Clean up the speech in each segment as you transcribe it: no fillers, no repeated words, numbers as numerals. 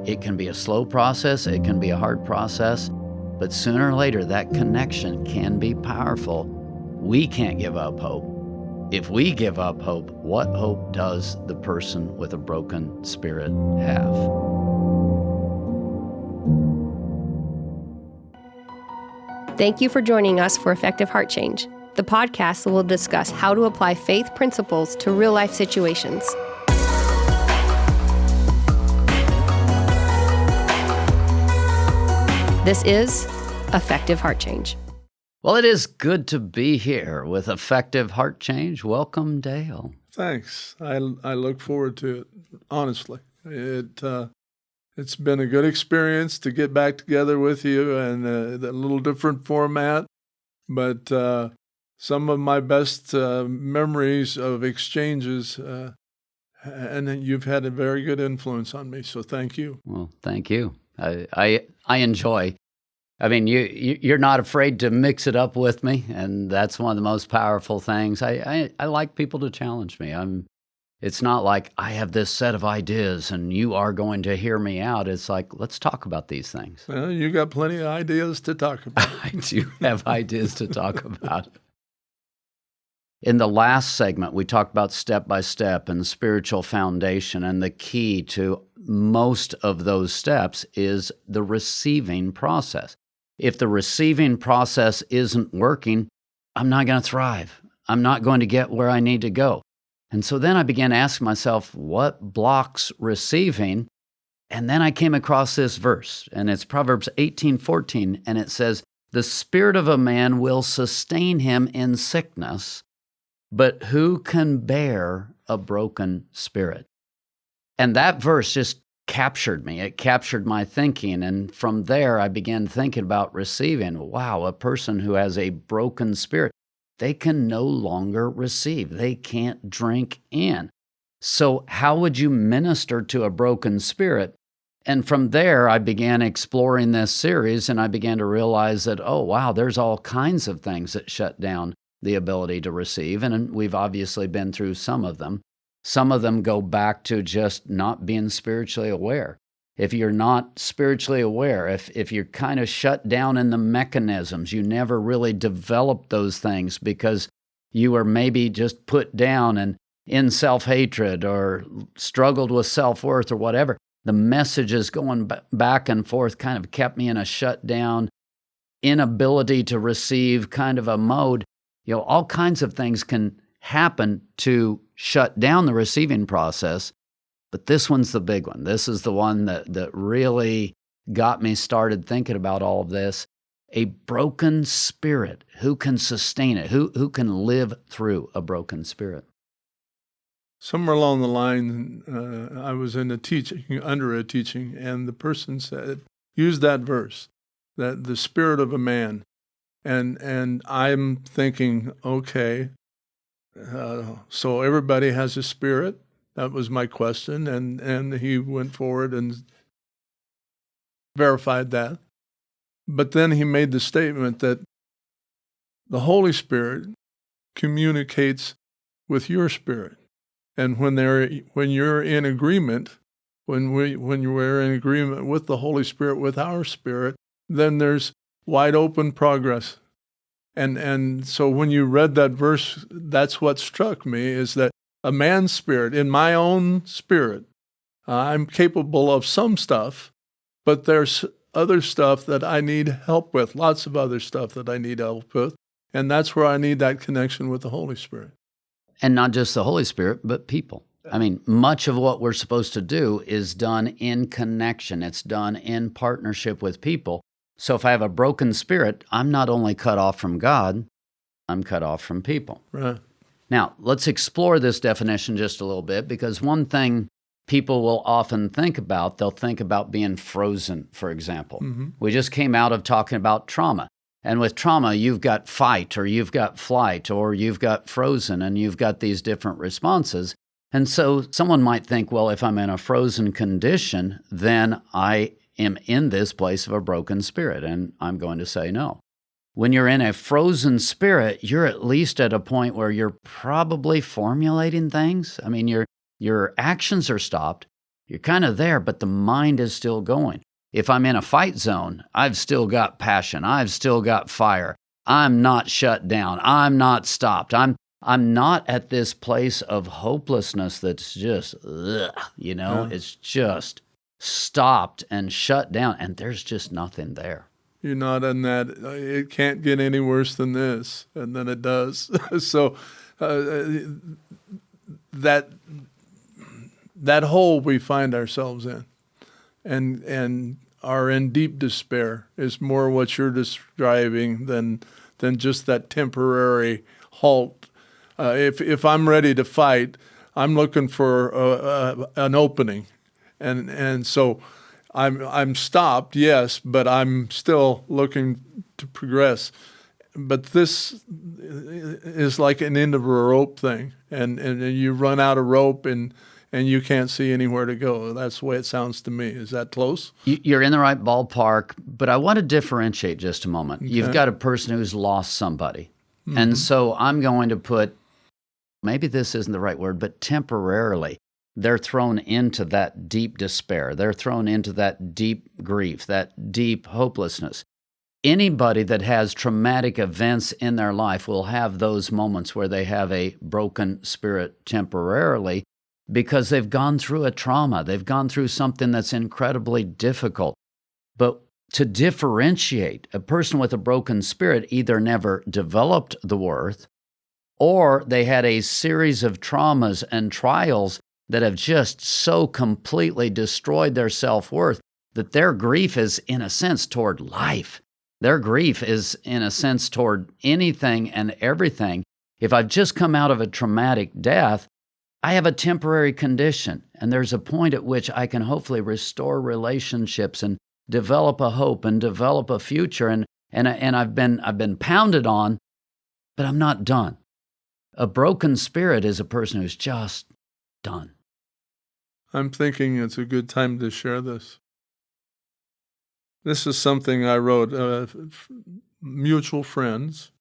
It can be a slow process, it can be a hard process, but sooner or later that connection can be powerful. We can't give up hope. If we give up hope, what hope does the person with a broken spirit have? Thank you for joining us for Effective Heart Change, the podcast that will discuss how to apply faith principles to real-life situations. This is Effective Heart Change. Well, it is good to be here with Effective Heart Change. Welcome, Dale. Thanks. I look forward to it, honestly. It's been a good experience to get back together with you and a little different format, but some of my best memories of exchanges, and you've had a very good influence on me, so thank you. Well, thank you. I enjoy. I mean, you're not afraid to mix it up with me, and that's one of the most powerful things. I like people to challenge me. It's not like I have this set of ideas and you are going to hear me out. It's like, let's talk about these things. Well, you got plenty of ideas to talk about. I do have ideas to talk about. In the last segment, we talked about step by step and spiritual foundation, and the key to most of those steps is the receiving process. If the receiving process isn't working, I'm not going to thrive. I'm not going to get where I need to go. And so then I began asking myself, what blocks receiving? And then I came across this verse, and it's Proverbs 18:14, and it says, "The spirit of a man will sustain him in sickness, but who can bear a broken spirit?" And that verse just captured me. It captured my thinking. And from there, I began thinking about receiving. Wow, a person who has a broken spirit, they can no longer receive. They can't drink in. So how would you minister to a broken spirit? And from there, I began exploring this series, and I began to realize that, oh, wow, there's all kinds of things that shut down the ability to receive. And we've obviously been through some of them. Some of them go back to just not being spiritually aware. If you're not spiritually aware, if you're kind of shut down in the mechanisms, you never really developed those things because you were maybe just put down and in self-hatred or struggled with self-worth or whatever, the messages going back and forth kind of kept me in a shut down, inability to receive kind of a mode. You know, all kinds of things can happen to shut down the receiving process, but this one's the big one. This is the one that really got me started thinking about all of this. A broken spirit, who can sustain it? Who can live through a broken spirit? Somewhere along the line, I was in under a teaching, and the person said, use that verse, that the spirit of a man. And I'm thinking, okay, so everybody has a spirit? That was my question, and he went forward and verified that. But then he made the statement that the Holy Spirit communicates with your spirit. And when you're in agreement, when we're in agreement with the Holy Spirit, with our spirit, then there's wide open progress. And so when you read that verse, that's what struck me, is that a man's spirit, in my own spirit, I'm capable of some stuff, but there's other stuff that I need help with, lots of other stuff that I need help with, and that's where I need that connection with the Holy Spirit. And not just the Holy Spirit, but people. I mean, much of what we're supposed to do is done in connection. It's done in partnership with people. So if I have a broken spirit, I'm not only cut off from God, I'm cut off from people. Right. Now, let's explore this definition just a little bit, because one thing people will often think about, they'll think about being frozen, for example. Mm-hmm. We just came out of talking about trauma. And with trauma, you've got fight, or you've got flight, or you've got frozen, and you've got these different responses. And so someone might think, well, if I'm in a frozen condition, then I am in this place of a broken spirit. And I'm going to say no. When you're in a frozen spirit, you're at least at a point where you're probably formulating things. I mean, your actions are stopped. You're kind of there, but the mind is still going. If I'm in a fight zone, I've still got passion. I've still got fire. I'm not shut down. I'm not stopped. I'm not at this place of hopelessness that's just, it's just stopped and shut down, and there's just nothing there. You're not in that, it can't get any worse than this, and then it does. So that hole we find ourselves in and are in deep despair is more what you're describing than just that temporary halt. If I'm ready to fight, I'm looking for an opening, and so I'm stopped, yes, but I'm still looking to progress. But this is like an end of a rope thing, and you run out of rope and you can't see anywhere to go. That's the way it sounds to me. Is that close? You're in the right ballpark, but I want to differentiate just a moment. Okay. You've got a person who's lost somebody. Mm-hmm. And so I'm going to put, maybe this isn't the right word, but temporarily, they're thrown into that deep despair. They're thrown into that deep grief, that deep hopelessness. Anybody that has traumatic events in their life will have those moments where they have a broken spirit temporarily, because they've gone through a trauma. They've gone through something that's incredibly difficult. But to differentiate, a person with a broken spirit either never developed the worth, or they had a series of traumas and trials that have just so completely destroyed their self-worth that their grief is, in a sense, toward life. Their grief is, in a sense, toward anything and everything. If I've just come out of a traumatic death, I have a temporary condition, and there's a point at which I can hopefully restore relationships and develop a hope and develop a future. And I've been pounded on, but I'm not done. A broken spirit is a person who's just done. I'm thinking it's a good time to share this. This is something I wrote. Mutual friends.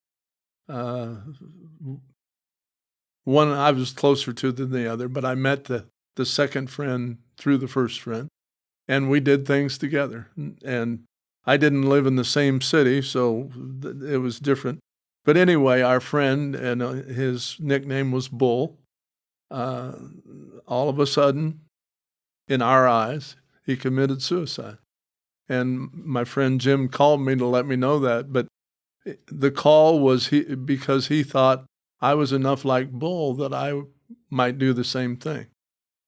One I was closer to than the other, but I met the second friend through the first friend, and we did things together. And I didn't live in the same city, so it was different. But anyway, our friend, and his nickname was Bull, all of a sudden, in our eyes, he committed suicide. And my friend Jim called me to let me know that, but the call was because he thought I was enough like Bull that I might do the same thing.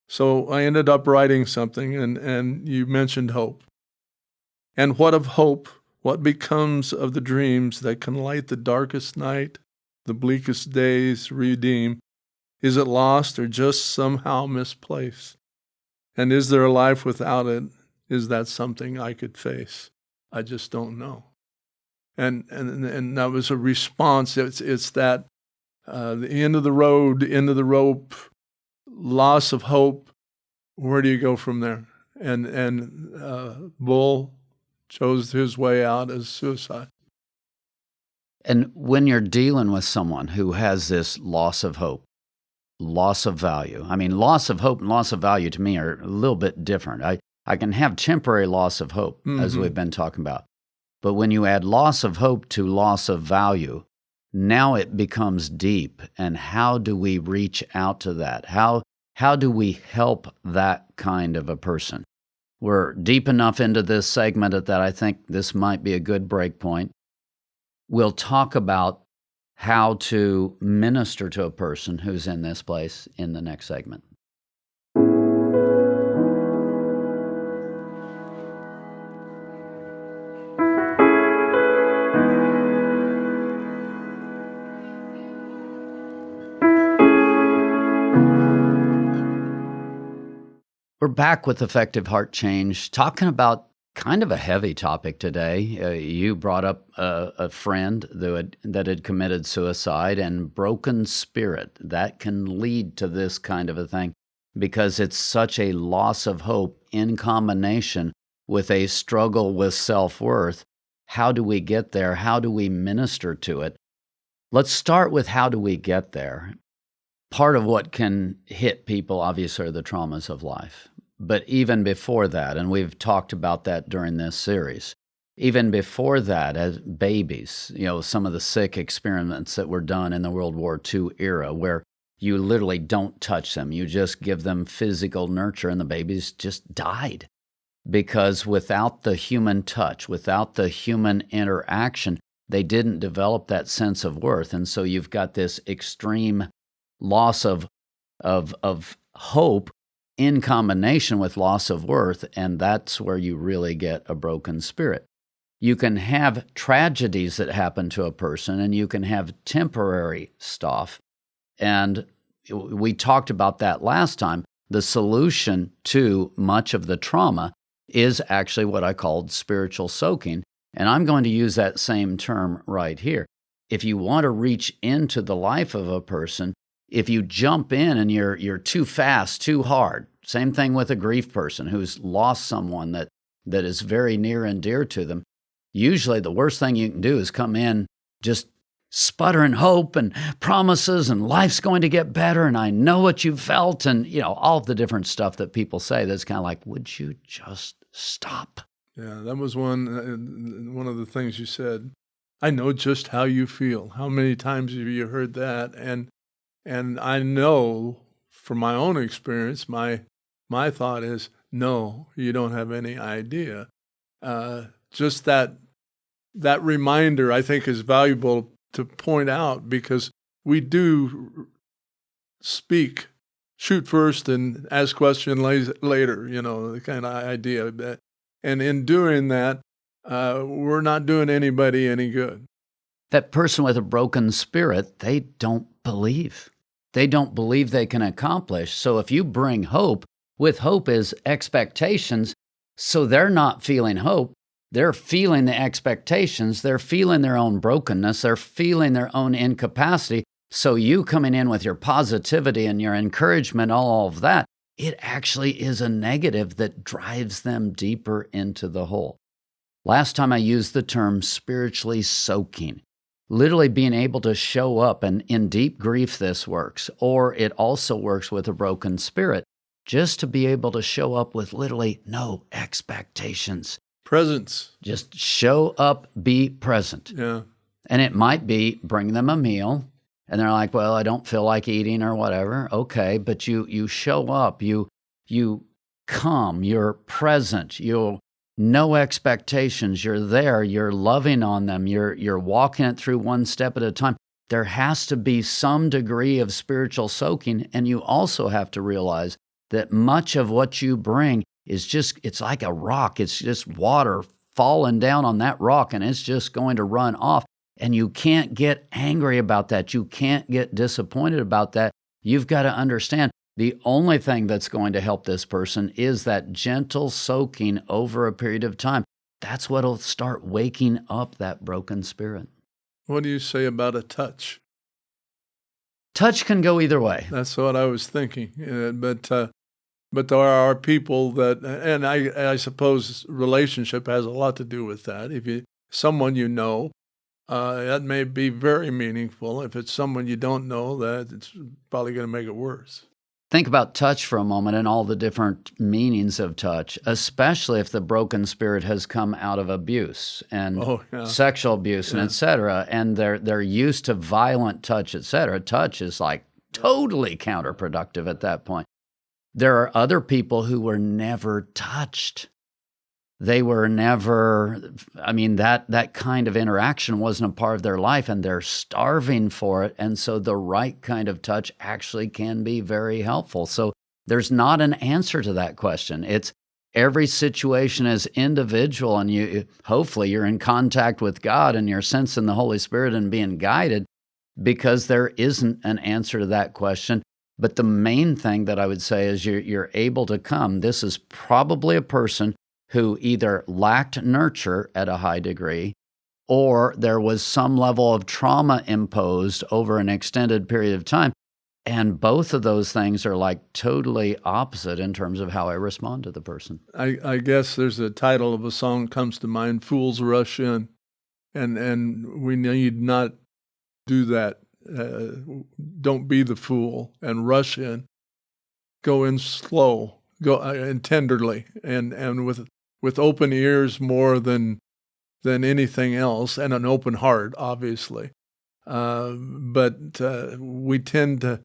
So I ended up writing something, and you mentioned hope. And what of hope? What becomes of the dreams that can light the darkest night, the bleakest days redeem? Is it lost or just somehow misplaced? And is there a life without it? Is that something I could face? I just don't know. And that was a response. It's that the end of the road, end of the rope, loss of hope. Where do you go from there? And Bull chose his way out as suicide. And when you're dealing with someone who has this loss of hope, loss of value, I mean, loss of hope and loss of value to me are a little bit different. I can have temporary loss of hope, as we've been talking about. But when you add loss of hope to loss of value, now it becomes deep. And how do we reach out to that? How do we help that kind of a person? We're deep enough into this segment that I think this might be a good break point. We'll talk about how to minister to a person who's in this place in the next segment. We're back with Effective Heart Change, talking about kind of a heavy topic today. You brought up a friend that had committed suicide, and broken spirit. That can lead to this kind of a thing because it's such a loss of hope in combination with a struggle with self-worth. How do we get there? How do we minister to it? Let's start with how do we get there. Part of what can hit people, obviously, are the traumas of life. But even before that, and we've talked about that during this series, even before that, as babies, some of the sick experiments that were done in the World War II era, where you literally don't touch them. You just give them physical nurture, and the babies just died. Because without the human touch, without the human interaction, they didn't develop that sense of worth. And so you've got this extreme loss of hope in combination with loss of worth, and that's where you really get a broken spirit. You can have tragedies that happen to a person, and you can have temporary stuff. And we talked about that last time. The solution to much of the trauma is actually what I called spiritual soaking. And I'm going to use that same term right here. If you want to reach into the life of a person, if you jump in and you're too fast, too hard, same thing with a grief person who's lost someone that is very near and dear to them, usually the worst thing you can do is come in just sputtering hope and promises and life's going to get better and I know what you've felt and, all of the different stuff that people say that's kind of like, would you just stop? Yeah, that was one of the things you said. I know just how you feel. How many times have you heard that? And I know from my own experience, my thought is, no, you don't have any idea. Just that reminder, I think, is valuable to point out because we do speak, shoot first and ask question later, the kind of idea. And in doing that, we're not doing anybody any good. That person with a broken spirit, they don't believe. They don't believe they can accomplish. So if you bring hope, with hope is expectations, so they're not feeling hope. They're feeling the expectations. They're feeling their own brokenness. They're feeling their own incapacity. So you coming in with your positivity and your encouragement, all of that, it actually is a negative that drives them deeper into the hole. Last time I used the term spiritually soaking, literally being able to show up, and in deep grief this works, or it also works with a broken spirit, just to be able to show up with literally no expectations. Presence. Just show up, be present. Yeah. And it might be bring them a meal, and they're like, well, I don't feel like eating or whatever. Okay, but you show up, you come, you're present, no expectations, you're there, you're loving on them, you're walking it through one step at a time. There has to be some degree of spiritual soaking, and you also have to realize that much of what you bring is it's like a rock. It's just water falling down on that rock, and it's just going to run off. And you can't get angry about that. You can't get disappointed about that. You've got to understand the only thing that's going to help this person is that gentle soaking over a period of time. That's what'll start waking up that broken spirit. What do you say about a touch? Touch can go either way. That's what I was thinking. But there are people that, and I suppose relationship has a lot to do with that. If someone you know, that may be very meaningful. If it's someone you don't know, that it's probably going to make it worse. Think about touch for a moment and all the different meanings of touch, especially if the broken spirit has come out of abuse and sexual abuse and et cetera, and they're used to violent touch, et cetera. Touch is like totally counterproductive at that point. There are other people who were never touched. They were never, that kind of interaction wasn't a part of their life, and they're starving for it. And so the right kind of touch actually can be very helpful. So there's not an answer to that question. It's every situation is individual, and hopefully you're in contact with God and you're sensing the Holy Spirit and being guided, because there isn't an answer to that question. But the main thing that I would say is you're able to come. This is probably a person who either lacked nurture at a high degree, or there was some level of trauma imposed over an extended period of time. And both of those things are like totally opposite in terms of how I respond to the person. I guess there's a title of a song comes to mind, Fools Rush In. And we need not do that. Don't be the fool and rush in. Go in slow go and tenderly, and with open ears more than anything else, and an open heart, obviously. But we tend to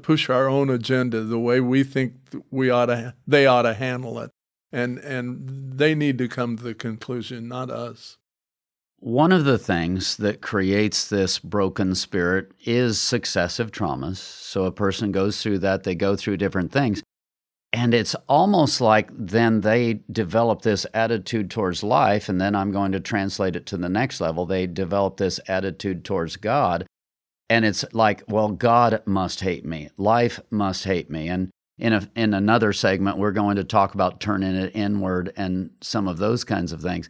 push our own agenda the way we think they ought to handle it, and they need to come to the conclusion, not us. One of the things that creates this broken spirit is successive traumas. So a person goes through that, they go through different things. And it's almost like then they develop this attitude towards life, and then I'm going to translate it to the next level. They develop this attitude towards God, and it's like, well, God must hate me. Life must hate me. And in another segment, we're going to talk about turning it inward and some of those kinds of things.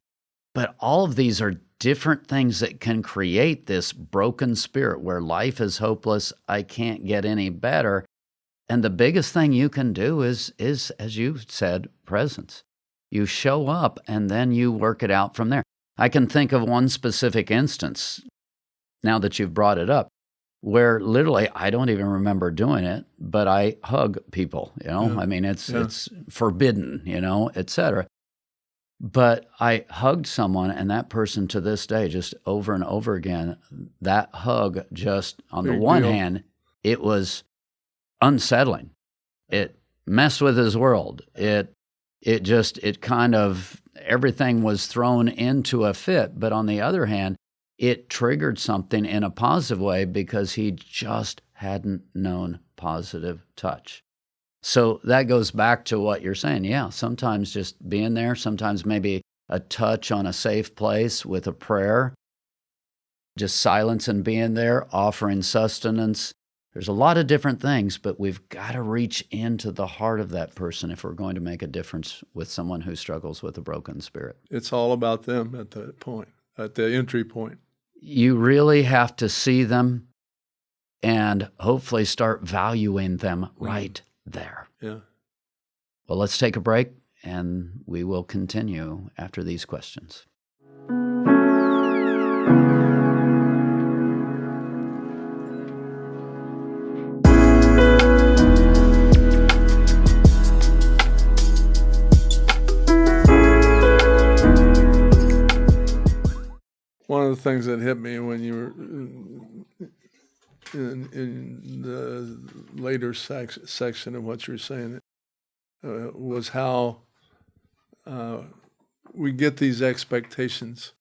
But all of these are different things that can create this broken spirit where life is hopeless. I can't get any better. And the biggest thing you can do is, as you said, presence. You show up and then you work it out from there. I can think of one specific instance, now that you've brought it up, where literally I don't even remember doing it, but I hug people, Yeah. I mean, it's forbidden, et cetera. But I hugged someone, and that person to this day, just over and over again, that hug just, on the Big one deal. hand, it was unsettling. It messed with his world. It kind of, everything was thrown into a fit. But on the other hand, it triggered something in a positive way because he just hadn't known positive touch. So that goes back to what you're saying. Yeah, sometimes just being there, sometimes maybe a touch on a safe place with a prayer, just silence and being there, offering sustenance. There's a lot of different things, but we've got to reach into the heart of that person if we're going to make a difference with someone who struggles with a broken spirit. It's all about them at that point, at the entry point. You really have to see them and hopefully start valuing them right there. Yeah. Well, let's take a break, and we will continue after these questions. One of the things that hit me when you were in the later section of what you were saying was how we get these expectations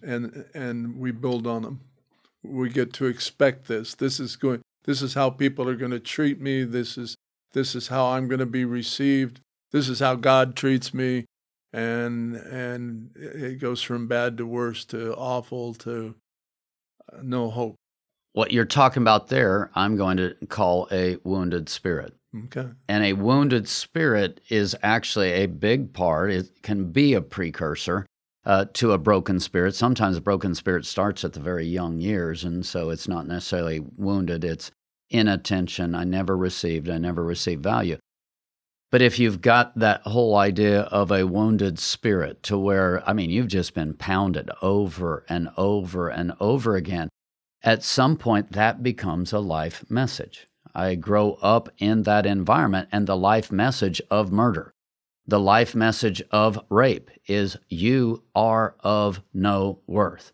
and we build on them. We get to expect this. This is how people are going to treat me. This is how I'm going to be received. This is how God treats me. And it goes from bad to worse to awful to no hope. What you're talking about there, I'm going to call a wounded spirit. Okay. And a wounded spirit is actually a big part. It can be a precursor to a broken spirit. Sometimes a broken spirit starts at the very young years, and so it's not necessarily wounded. It's inattention. I never received value. But if you've got that whole idea of a wounded spirit to where, you've just been pounded over and over and over again, at some point that becomes a life message. I grow up in that environment, and the life message of murder, the life message of rape is you are of no worth.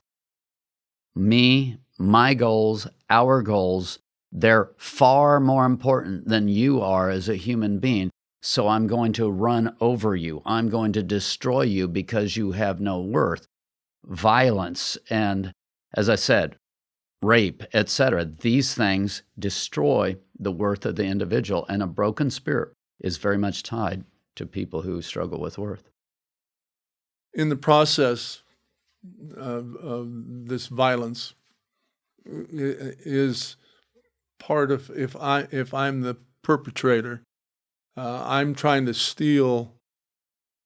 Me, my goals, our goals, they're far more important than you are as a human being. So I'm going to run over you. I'm going to destroy you because you have no worth. Violence and, as I said, rape, etc. These things destroy the worth of the individual, and a broken spirit is very much tied to people who struggle with worth. In the process of this violence is part of, if I'm the perpetrator, I'm trying to steal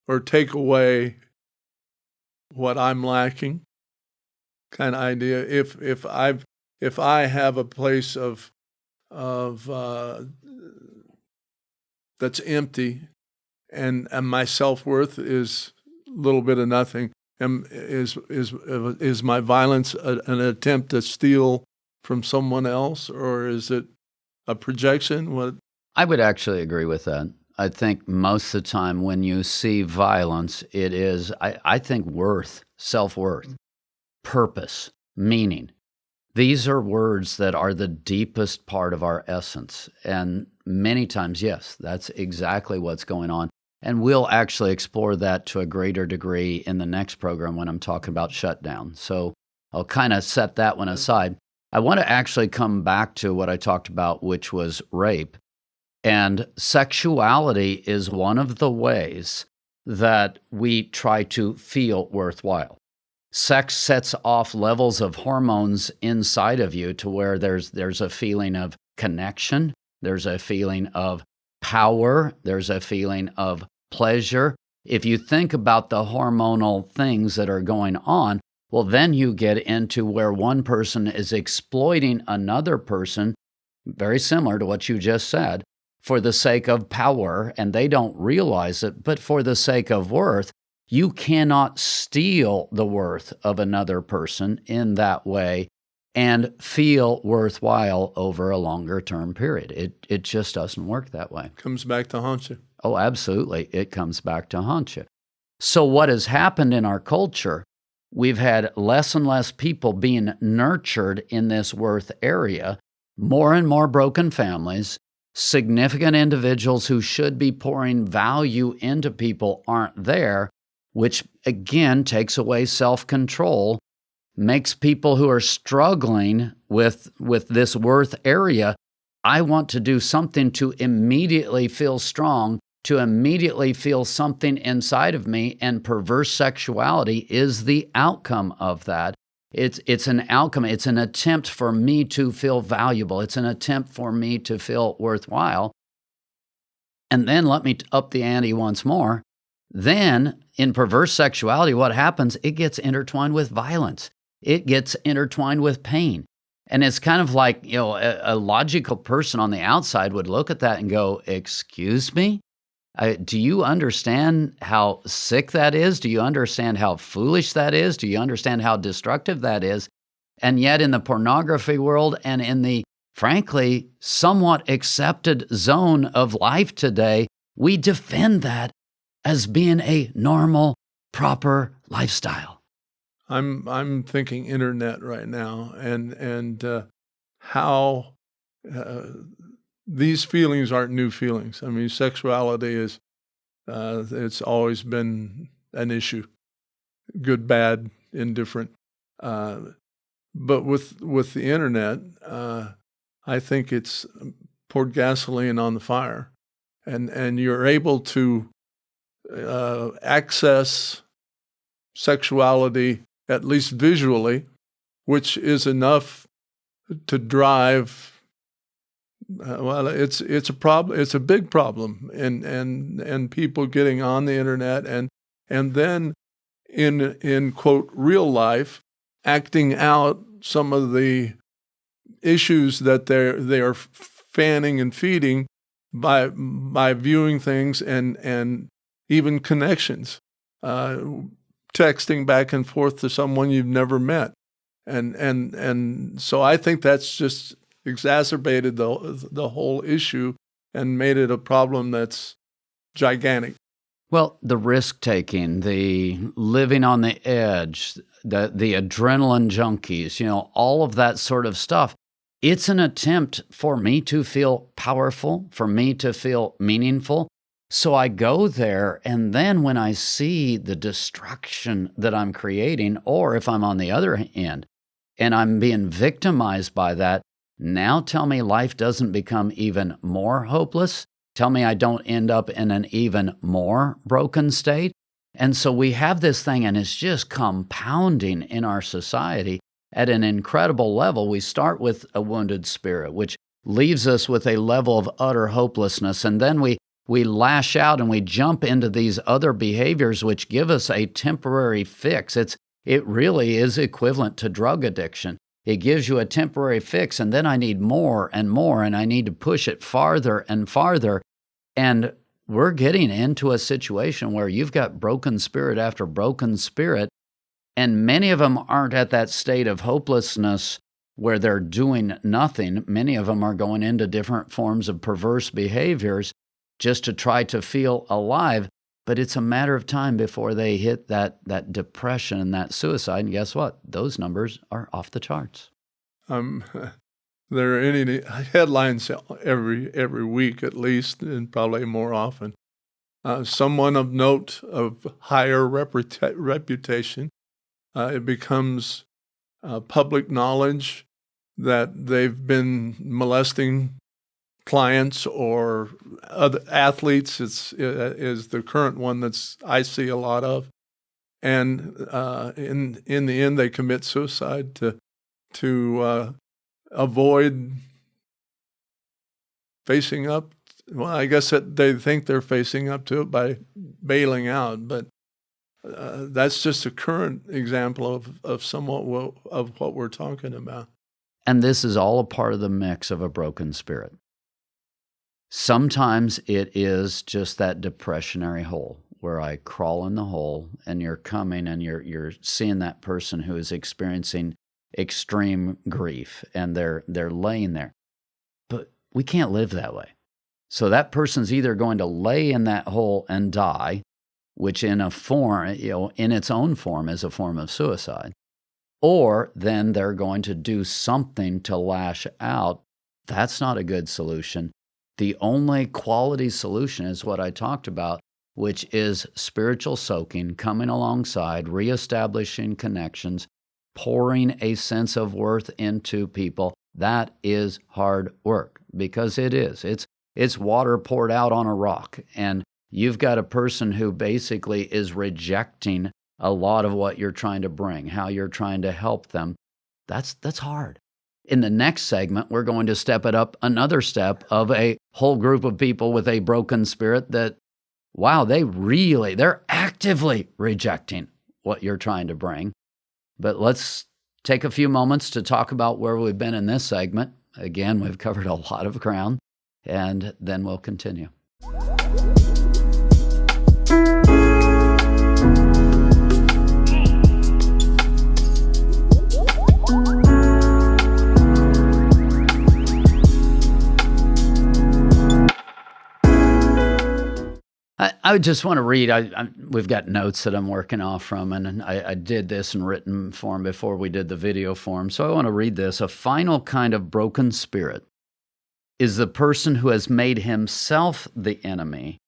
or take away what I'm lacking, kind of idea. If I have a place of that's empty, and my self-worth is a little bit of nothing, is my violence an attempt to steal from someone else, or is it a projection? What? I would actually agree with that. I think most of the time when you see violence, it is, I think, worth, self-worth, purpose, meaning. These are words that are the deepest part of our essence. And many times, yes, that's exactly what's going on. And we'll actually explore that to a greater degree in the next program when I'm talking about shutdown. So I'll kind of set that one aside. I want to actually come back to what I talked about, which was rape. And sexuality is one of the ways that we try to feel worthwhile. Sex sets off levels of hormones inside of you to where there's a feeling of connection, there's a feeling of power, there's a feeling of pleasure. If you think about the hormonal things that are going on, well, then you get into where one person is exploiting another person, very similar to what you just said, for the sake of power, and they don't realize it, but for the sake of worth. You cannot steal the worth of another person in that way and feel worthwhile over a longer term period. It just doesn't work that way. Comes back to haunt you. Oh, absolutely. It comes back to haunt you. So what has happened in our culture, we've had less and less people being nurtured in this worth area, more and more broken families, significant individuals who should be pouring value into people aren't there, which again takes away self-control, makes people who are struggling with this worth area, I want to do something to immediately feel strong, to immediately feel something inside of me, and perverse sexuality is the outcome of that. It's an outcome. It's an attempt for me to feel valuable. It's an attempt for me to feel worthwhile. And then let me up the ante once more. Then, in perverse sexuality, what happens? It gets intertwined with violence. It gets intertwined with pain. And it's kind of like, a logical person on the outside would look at that and go, excuse me? Do you understand how sick that is? Do you understand how foolish that is? Do you understand how destructive that is? And yet in the pornography world and in the, frankly, somewhat accepted zone of life today, we defend that as being a normal, proper lifestyle. I'm thinking internet right now, and how these feelings aren't new feelings. I mean, sexuality is it's always been an issue, good, bad, indifferent. But with the internet, I think it's poured gasoline on the fire, and you're able to access sexuality, at least visually, which is enough to drive. Well, it's a problem. It's a big problem, and people getting on the internet and then in quote real life acting out some of the issues that they are fanning and feeding by viewing things and even connections, texting back and forth to someone you've never met, and so I think that's just exacerbated the whole issue and made it a problem that's gigantic. Well, the risk-taking, the living on the edge, the adrenaline junkies, all of that sort of stuff, it's an attempt for me to feel powerful, for me to feel meaningful. So I go there, and then when I see the destruction that I'm creating, or if I'm on the other end and I'm being victimized by that, now tell me life doesn't become even more hopeless. Tell me I don't end up in an even more broken state. And so we have this thing, and it's just compounding in our society at an incredible level. We start with a wounded spirit, which leaves us with a level of utter hopelessness. And then we lash out and we jump into these other behaviors which give us a temporary fix. It really is equivalent to drug addiction. It gives you a temporary fix, and then I need more and more, and I need to push it farther and farther. And we're getting into a situation where you've got broken spirit after broken spirit, and many of them aren't at that state of hopelessness where they're doing nothing. Many of them are going into different forms of perverse behaviors just to try to feel alive. But it's a matter of time before they hit that depression and that suicide. And guess what? Those numbers are off the charts. There are any headlines every week at least, and probably more often. Someone of note, of higher reputation, it becomes public knowledge that they've been molesting clients or other athletes. Is the current one that's I see a lot of, and in the end they commit suicide to avoid facing up. Well, I guess that they think they're facing up to it by bailing out, but that's just a current example of somewhat of what we're talking about. And this is all a part of the mix of a broken spirit. Sometimes it is just that depressionary hole where I crawl in the hole, and you're coming and you're seeing that person who is experiencing extreme grief, and they're laying there. But we can't live that way. So that person's either going to lay in that hole and die, which in a form, in its own form is a form of suicide, or then they're going to do something to lash out. That's not a good solution. The only quality solution is what I talked about, which is spiritual soaking, coming alongside, reestablishing connections, pouring a sense of worth into people. That is hard work, because it is. It's water poured out on a rock, and you've got a person who basically is rejecting a lot of what you're trying to bring, how you're trying to help them. That's hard. In the next segment, we're going to step it up another step of a whole group of people with a broken spirit that, wow, they're actively rejecting what you're trying to bring. But let's take a few moments to talk about where we've been in this segment. Again, we've covered a lot of ground, and then we'll continue. I just want to read. We've got notes that I'm working off from, and I did this in written form before we did the video form. So I want to read this. A final kind of broken spirit is the person who has made himself the enemy,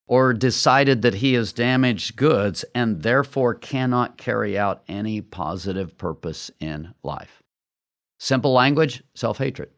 or decided that he is damaged goods and therefore cannot carry out any positive purpose in life. Simple language, self-hatred.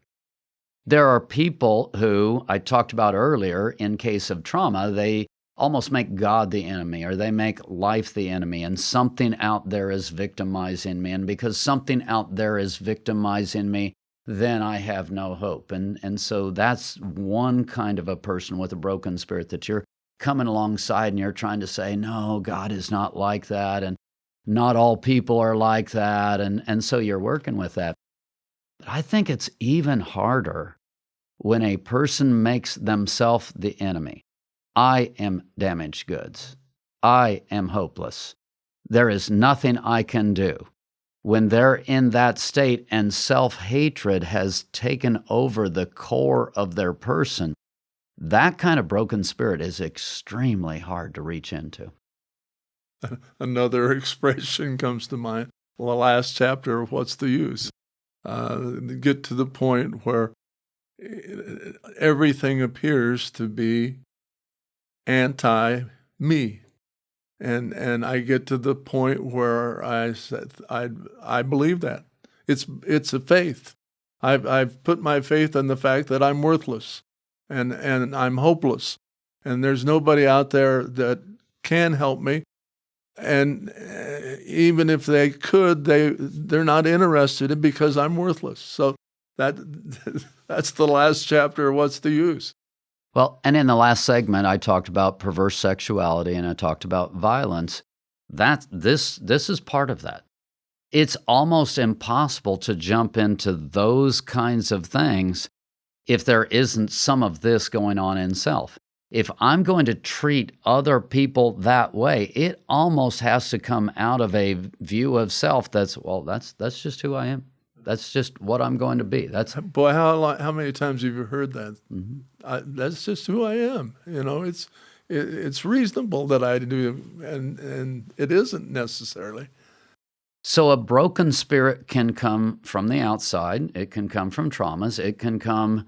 There are people who, I talked about earlier, in case of trauma, they almost make God the enemy, or they make life the enemy, and something out there is victimizing me. And because something out there is victimizing me, then I have no hope. And so that's one kind of a person with a broken spirit that you're coming alongside and you're trying to say, no, God is not like that, and not all people are like that. And so you're working with that. But I think it's even harder when a person makes themselves the enemy. I am damaged goods. I am hopeless. There is nothing I can do. When they're in that state and self-hatred has taken over the core of their person, that kind of broken spirit is extremely hard to reach into. Another expression comes to mind. The last chapter of What's the Use? Get to the point where everything appears to be anti-me. And I get to the point where I said, I believe that. It's a faith. I've put my faith in the fact that I'm worthless and I'm hopeless. And there's nobody out there that can help me. And even if they could, they're not interested in, because I'm worthless. So that's the last chapter of What's the Use? Well, and in the last segment, I talked about perverse sexuality and I talked about violence. This is part of that. It's almost impossible to jump into those kinds of things if there isn't some of this going on in self. If I'm going to treat other people that way, it almost has to come out of a view of self that's just who I am. That's just what I'm going to be. That's Boy, how many times have you heard that? Mm-hmm. That's just who I am. It's reasonable that I do, and it isn't necessarily. So a broken spirit can come from the outside. It can come from traumas. It can come,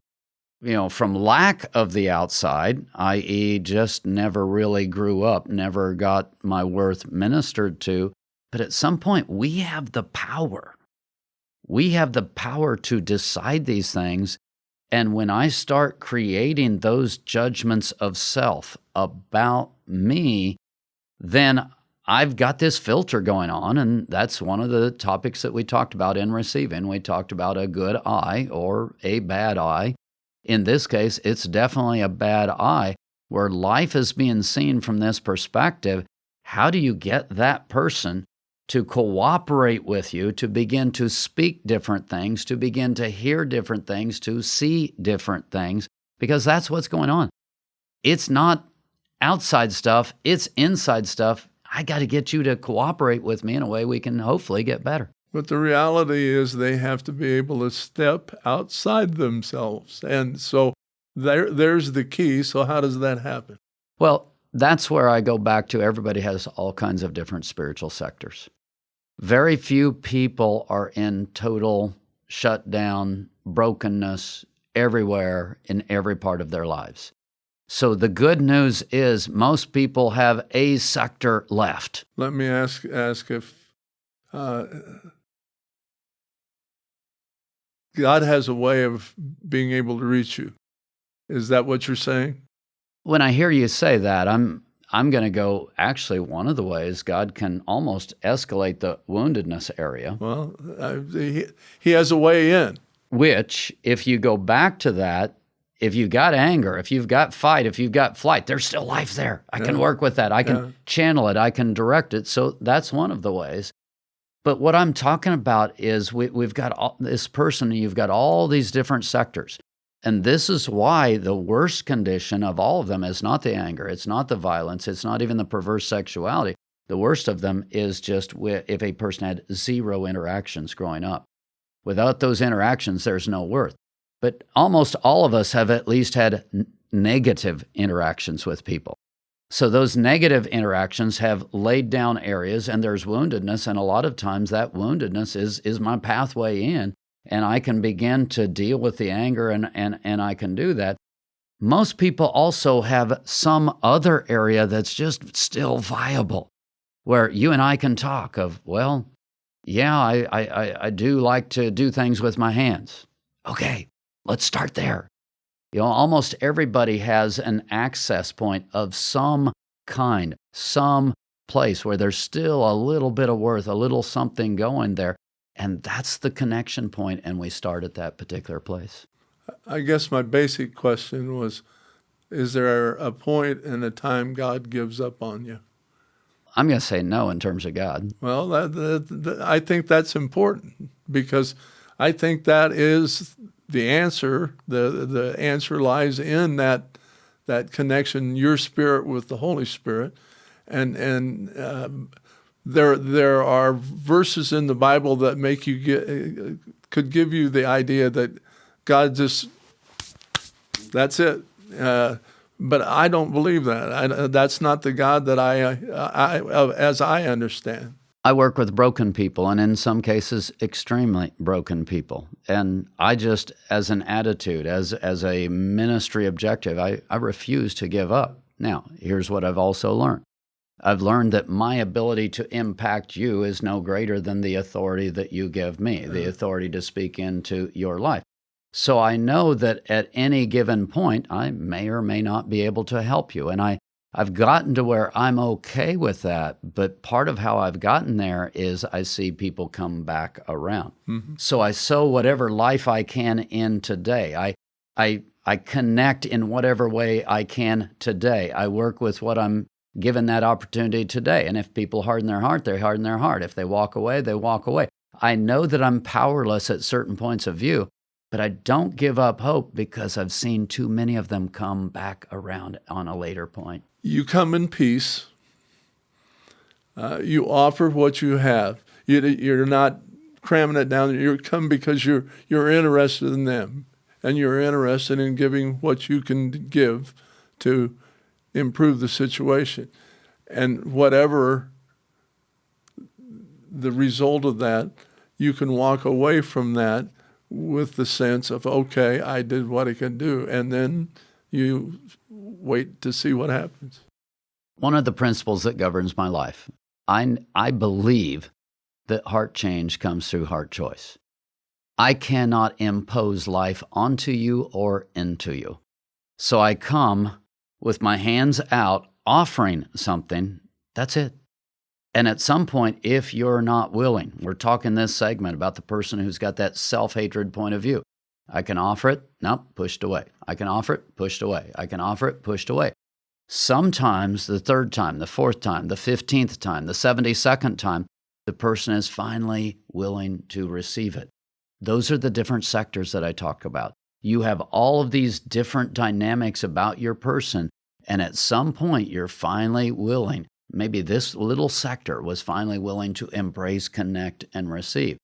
from lack of the outside, i.e., just never really grew up, never got my worth ministered to. But at some point, we have the power. We have the power to decide these things. And when I start creating those judgments of self about me, then I've got this filter going on, and that's one of the topics that we talked about in receiving. We talked about a good eye or a bad eye. In this case, it's definitely a bad eye, where life is being seen from this perspective. How do you get that person to cooperate with you, to begin to speak different things, to begin to hear different things, to see different things? Because that's what's going on. It's not outside stuff, it's inside stuff. I got to get you to cooperate with me in a way we can hopefully get better. But the reality is they have to be able to step outside themselves. And so there's the key. So how does that happen? Well, that's where I go back to everybody has all kinds of different spiritual sectors. Very few people are in total shutdown, brokenness everywhere in every part of their lives. So the good news is most people have a sector left. Let me ask if God has a way of being able to reach you. Is that what you're saying? When I hear you say that, I'm going to go, actually, one of the ways God can almost escalate the woundedness area. Well, he has a way in. Which, if you go back to that, if you've got anger, if you've got fight, if you've got flight, there's still life there. I can work with that. I can channel it. I can direct it. So that's one of the ways. But what I'm talking about is we've got this person, and you've got all these different sectors. And this is why the worst condition of all of them is not the anger, it's not the violence, it's not even the perverse sexuality. The worst of them is just if a person had zero interactions growing up. Without those interactions, there's no worth. But almost all of us have at least had negative interactions with people. So those negative interactions have laid down areas, and there's woundedness, and a lot of times that woundedness is my pathway in, and I can begin to deal with the anger, and I can do that. Most people also have some other area that's just still viable, where you and I can talk of, well, yeah, I do like to do things with my hands. Okay, let's start there. Almost everybody has an access point of some kind, some place where there's still a little bit of worth, a little something going there. And that's the connection point, and we start at that particular place. I guess my basic question was, is there a point and a time God gives up on you? I'm going to say no in terms of God. Well, I think that's important, because I think that is the answer. The answer lies in that connection, your spirit with the Holy Spirit, and there are verses in the Bible that make you could give you the idea that God just, that's it. But I don't believe that. That's not the God that as I understand. I work with broken people, and in some cases, extremely broken people. And I just, as an attitude, as a ministry objective, I refuse to give up. Now, here's what I've also learned. I've learned that my ability to impact you is no greater than the authority that you give me, the authority to speak into your life. So I know that at any given point, I may or may not be able to help you. And I've gotten to where I'm okay with that, but part of how I've gotten there is I see people come back around. Mm-hmm. So I sow whatever life I can in today. I connect in whatever way I can today. I work with what I'm given that opportunity today. And if people harden their heart, they harden their heart. If they walk away, they walk away. I know that I'm powerless at certain points of view, but I don't give up hope because I've seen too many of them come back around on a later point. You come in peace. You offer what you have. You're not cramming it down. You come because you're interested in them, and you're interested in giving what you can give to improve the situation. And whatever the result of that, you can walk away from that with the sense of, okay, I did what I could do, and then you wait to see what happens. One of the principles that governs my life, I believe that heart change comes through heart choice. I cannot impose life onto you or into you. So I come with my hands out, offering something. That's it. And at some point, if you're not willing, we're talking this segment about the person who's got that self-hatred point of view. I can offer it, nope, pushed away. I can offer it, pushed away. I can offer it, pushed away. Sometimes the third time, the fourth time, the 15th time, the 72nd time, the person is finally willing to receive it. Those are the different sectors that I talk about. You have all of these different dynamics about your person, and at some point you're finally willing. Maybe this little sector was finally willing to embrace, connect, and receive.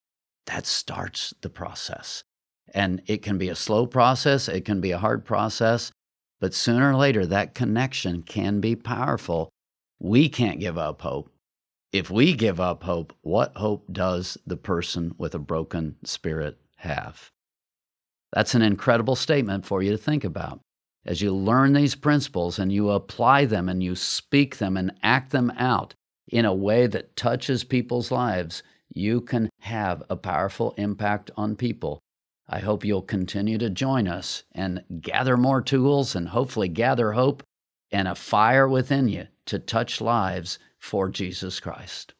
That starts the process. And it can be a slow process, it can be a hard process, but sooner or later that connection can be powerful. We can't give up hope. If we give up hope, what hope does the person with a broken spirit have? That's an incredible statement for you to think about. As you learn these principles and you apply them and you speak them and act them out in a way that touches people's lives, you can have a powerful impact on people. I hope you'll continue to join us and gather more tools and hopefully gather hope and a fire within you to touch lives for Jesus Christ.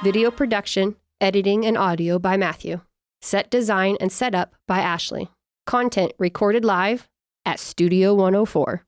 Video production, editing, and audio by Matthew. Set design and setup by Ashley. Content recorded live at Studio 104.